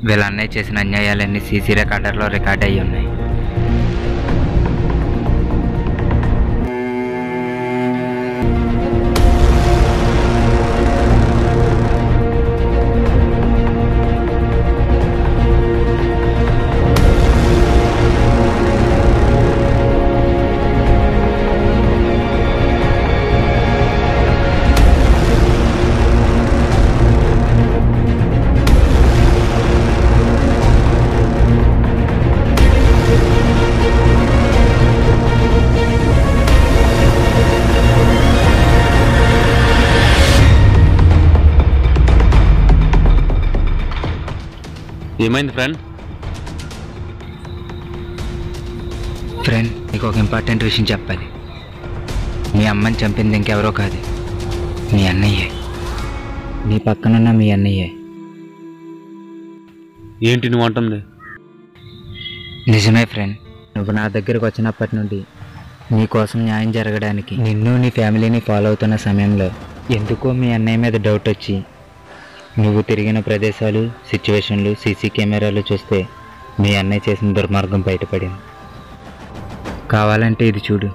వీళ్ళ అన్నయ్య చేసిన అన్యాయాలన్నీ సీసీ రికార్డర్లో రికార్డ్ అయ్యి ఉన్నాయి. ఏమైంది ఫ్రెండ్? నీకు ఒక ఇంపార్టెంట్ విషయం చెప్పాలి. మీ అమ్మని చంపింది ఇంకెవరో కాదు, మీ అన్నయ్యే. నీ పక్కనున్న మీ అన్నయ్యే. ఏంటి నువ్వు అంటుంది? నిజమే ఫ్రెండ్. నువ్వు నా దగ్గరకు వచ్చినప్పటి నుండి నీ కోసం న్యాయం జరగడానికి నిన్ను నీ ఫ్యామిలీని ఫాలో అవుతున్న సమయంలో ఎందుకో మీ అన్నయ్య మీద డౌట్ వచ్చి నువ్వు తిరిగిన ప్రదేశాలు, సిచ్యువేషన్లు, సీసీ కెమెరాలు చూస్తే మీ అన్నయ్య చేసిన దుర్మార్గం బయటపడింది. కావాలంటే ఇది చూడు.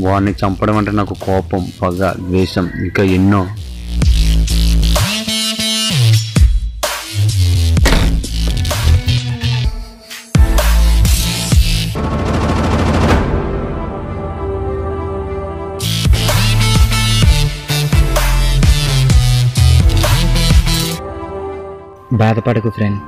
వాడిని చంపడం అంటే నాకు కోపం, పగ, ద్వేషం, ఇంకా ఎన్నో. బాధపడకు ఫ్రెండ్.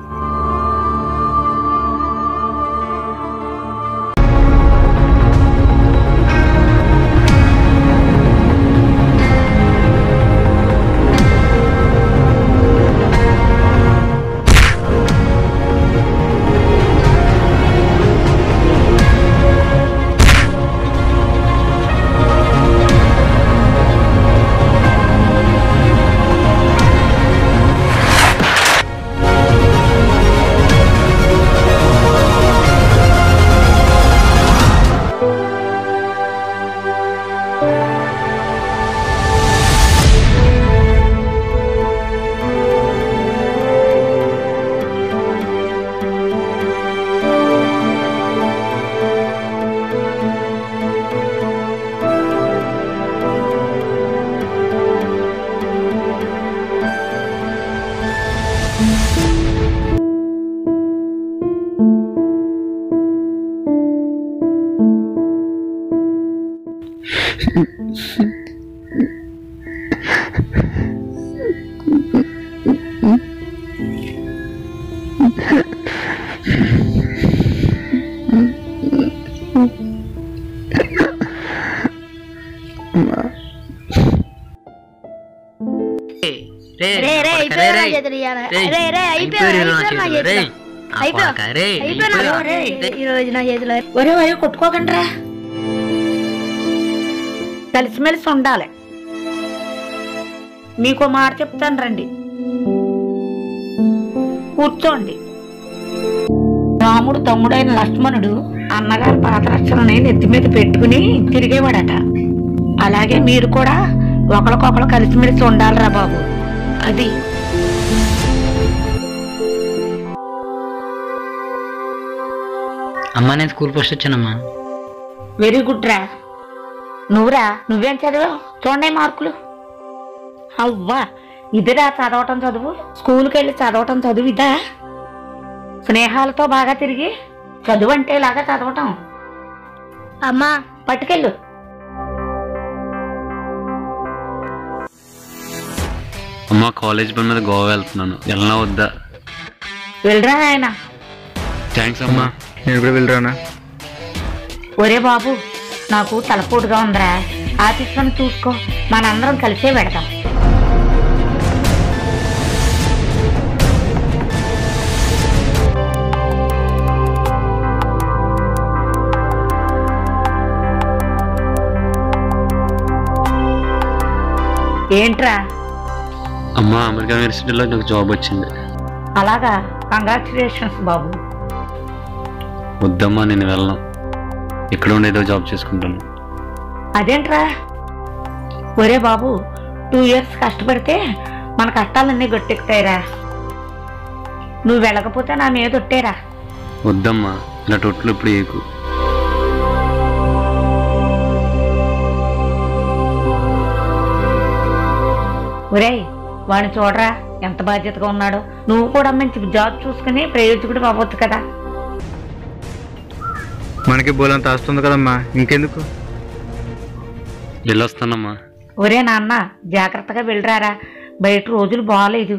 కొట్టుకోకండి రా, కలిసిమెలిసి ఉండాలి. మీకు మాట చెప్తాను రండి, కూర్చోండి. రాముడు తమ్ముడైన లక్ష్మణుడు అన్నగారి పాదరక్షలని నెత్తి మీద పెట్టుకుని తిరిగేవాడట. అలాగే మీరు కూడా ఒకరికొకరు కలిసిమెలిసి ఉండాలిరా బాబు. అది అమ్మా, నేను స్కూల్ ఫస్ట్ వచ్చానమ్మా. వెరీ గుడ్ రా. నువ్వేం చదివావు? చూడండి మార్కులు. అవ్వా, ఇదిరా చదవటం చదువు. స్కూల్కి వెళ్ళి చదవటం చదువు ఇదా? స్నేహాలతో బాగా తిరిగి చదువు అంటే ఇలాగా చదవటం. అమ్మా పట్టుకెళ్ళు. అమ్మా, కాలేజ్ పని మీద గోవా వెళ్తున్నాను, వెళ్ళనా వద్దా? వెళ్ళరా ఆయన. థ్యాంక్స్ అమ్మా. నేను కూడా వెళ్ళరానా? ఒరే బాబు, నాకు తలపోటుగా ఉందిరా, ఆఫీస్ పని చూసుకో, మనందరం కలిసే పెడదాం. ఏంట్రా? అమ్మా, అమెరికా యూనివర్సిటీలో నాకు జాబ్ వచ్చింది. అలాగా, కంగ్రాచులేషన్స్ బాబు. వద్దమ్మా, నేను వెళ్ళను, ఇక్కడ ఉండి ఏదో జాబ్ చేసుకుంటాను. అదేంట్రా? ఒరే బాబు, 2 years కష్టపడితే మన కష్టాలన్నీ గట్టెక్కుతాయిరా. నువ్వు వెళ్ళకపోతే నా మీద ఒట్టేరా. వద్దమ్మా, నా టొట్లు ఇప్పుడు ఏకు. ఒరేయ్, వాడిని చూడరా ఎంత బాధ్యతగా ఉన్నాడో. నువ్వు కూడా మంచి జాబ్ చూసుకుని ప్రయోజకుడు అవ్వచ్చు కదా. మనకి బోలంత వస్తుంది కదమ్మా, ఇంకెందుకు? వెళ్ళొస్తానమ్మా. ఒరే నాన్న, జాగ్రత్తగా వెళ్ళరారా, బయట రోజులు బాగాలేదు.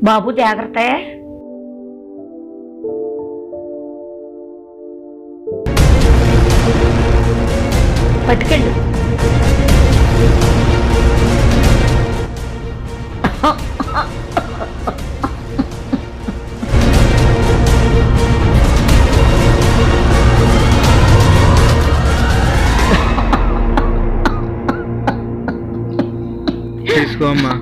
బాబు జాగ్రత్త. పట్టుకెళ్ళు. తీసుకో అమ్మా.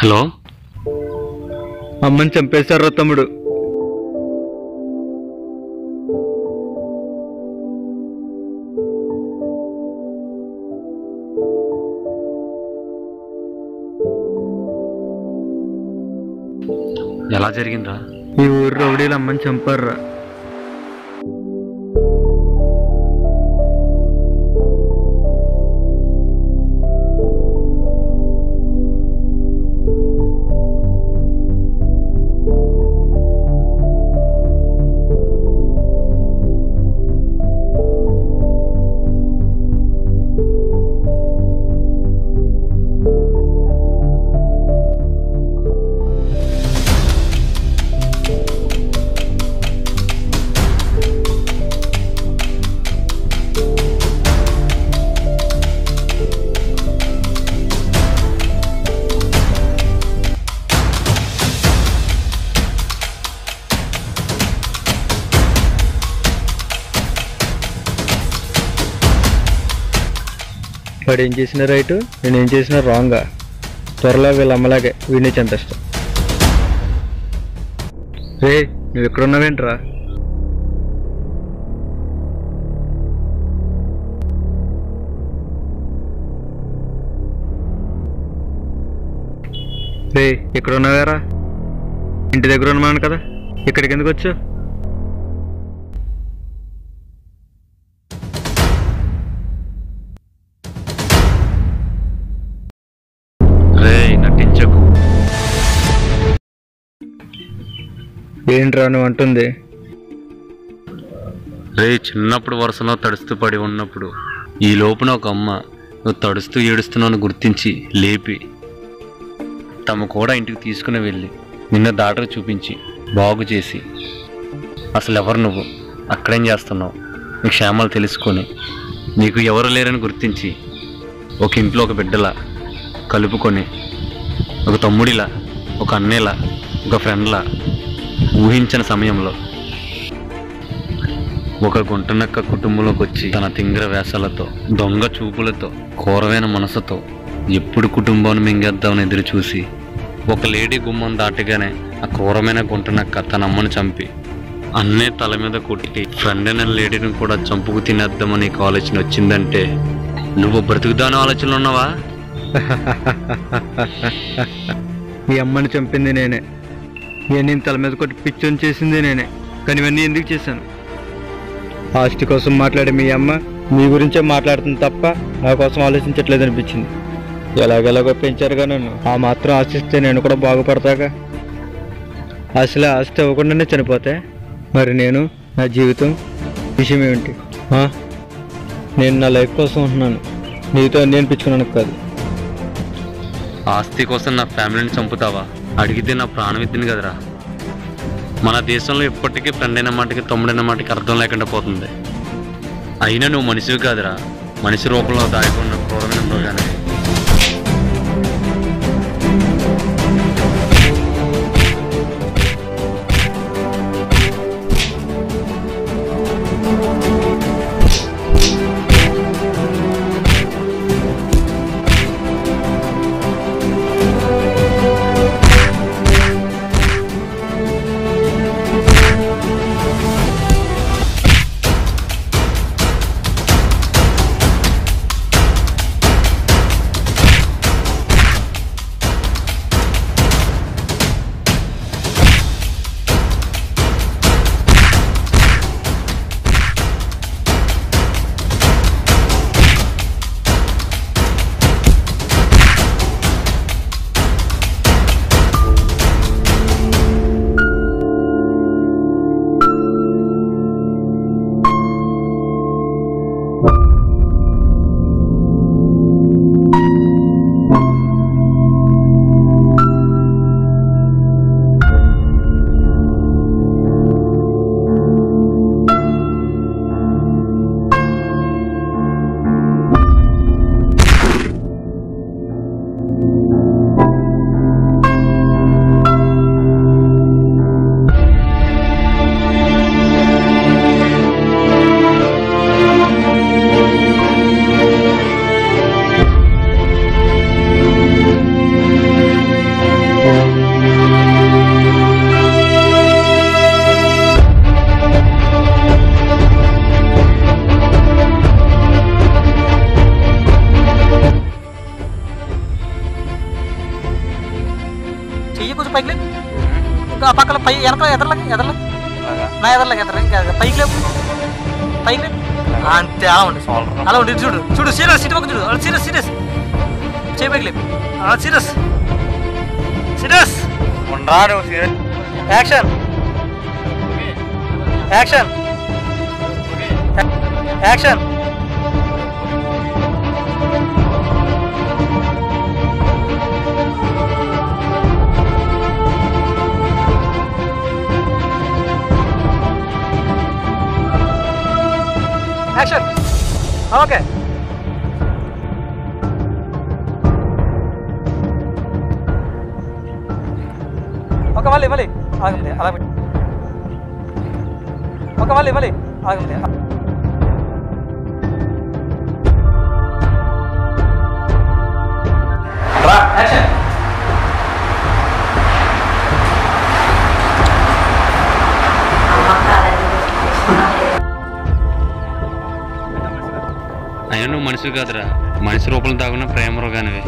హలో, అమ్మని చంపేశారు తమ్ముడు. ఎలా జరిగిందిరా? ఈ ఊరు రౌడీలు అమ్మని చంపారురా. వాడు ఏం చేసినా రైటు, నేను ఏం చేసినా రాంగా. త్వరలో వీళ్ళ అమ్మలాగే వీడిని చంపేస్తా. రే, నువ్వు ఎక్కడున్నావేంట్రా? రే, ఇక్కడ ఉన్నావేరా? ఇంటి దగ్గర ఉన్నాను కదా, ఇక్కడికి ఎందుకు వచ్చావు? నటించకు. ఏంట్రా నువ్వు అంటుంది? రే, చిన్నప్పుడు వరుసలో తడుస్తూ పడి ఉన్నప్పుడు ఈ లోపున ఒక అమ్మ నువ్వు తడుస్తూ ఏడుస్తున్నావు గుర్తించి లేపి తమ కూడా ఇంటికి తీసుకుని వెళ్ళి నిన్న డాక్టర్ చూపించి బాగు చేసి అసలు ఎవరు నువ్వు, అక్కడేం చేస్తున్నావు, నీ క్షేమాలు తెలుసుకొని నీకు ఎవరు లేరని గుర్తించి ఒక ఇంట్లో ఒక బిడ్డలా కలుపుకొని ఒక తమ్ముడిలా, ఒక అన్నయ్యలా, ఒక ఫ్రెండ్లా ఊహించిన సమయంలో ఒక గుంటనక్క కుటుంబంలోకి వచ్చి తన తింగర వేషాలతో, దొంగ చూపులతో, ఘోరమైన మనసుతో ఎప్పుడు కుటుంబాన్ని మింగేద్దామని ఎదురు చూసి ఒక లేడీ గుమ్మం దాటగానే ఆ క్రూరమైన గుంటనక్క తన అమ్మను చంపి అన్నే తల మీద కొట్టి ఫ్రెండ్ అయిన లేడీని కూడా చంపుకు తినేద్దామని ఆలోచన వచ్చిందంటే నువ్వు బ్రతుకుదాని ఆలోచనలు ఉన్నావా? మీ అమ్మని చంపింది నేనే, నేను తల మీద కొట్టి పిచ్చోని చేసింది నేనే. కానీ ఇవన్నీ ఎందుకు చేశాను? ఆస్తి కోసం మాట్లాడే మీ అమ్మ మీ గురించే మాట్లాడుతుంది తప్ప నా కోసం ఆలోచించట్లేదు అనిపించింది. ఎలాగెలాగో పెంచారుగా నన్ను, ఆ మాత్రం ఆశిస్తే నేను కూడా బాగుపడతాగా. అసలే ఆస్తి ఇవ్వకుండానే చనిపోతే మరి నేను నా జీవితం విషయం ఏమిటి? నేను నా లైఫ్ కోసం ఉంటున్నాను, నీతో అనిపించుకున్నాను కాదు. ఆస్తి కోసం నా ఫ్యామిలీని చంపుతావా? అడిగితే నా ప్రాణం ఎత్తింది కదరా. మన దేశంలో ఇప్పటికీ ఫ్రెండ్ అయిన మాటకి తమ్ముడైన మాటకి అర్థం లేకుండా పోతుంది. అయినా నువ్వు మనిషివి కాదురా, మనిషి రూపంలో దాగున్న క్రూరమైన మృగానే. పైకి ఇంకా పక్కన పై ఎదర్లకి నా ఎదర్లకి ఇంకా పైకి లేవు పైకి అంతే అలా ఉండి చూడు సీరియస్ ఇటు పక్క చూడు సీరియస్ చేయి పైకి లేవు serious action action action action okay ఒక మళ్ళీ ఆగండి అలా పెట్టి ఒక మళ్ళీ ఆగండి యాక్షన్ అయినా నువ్వు మనిషి కాదురా, మనిషి రూపంలో తాగున్న ప్రేమ రోగానివి.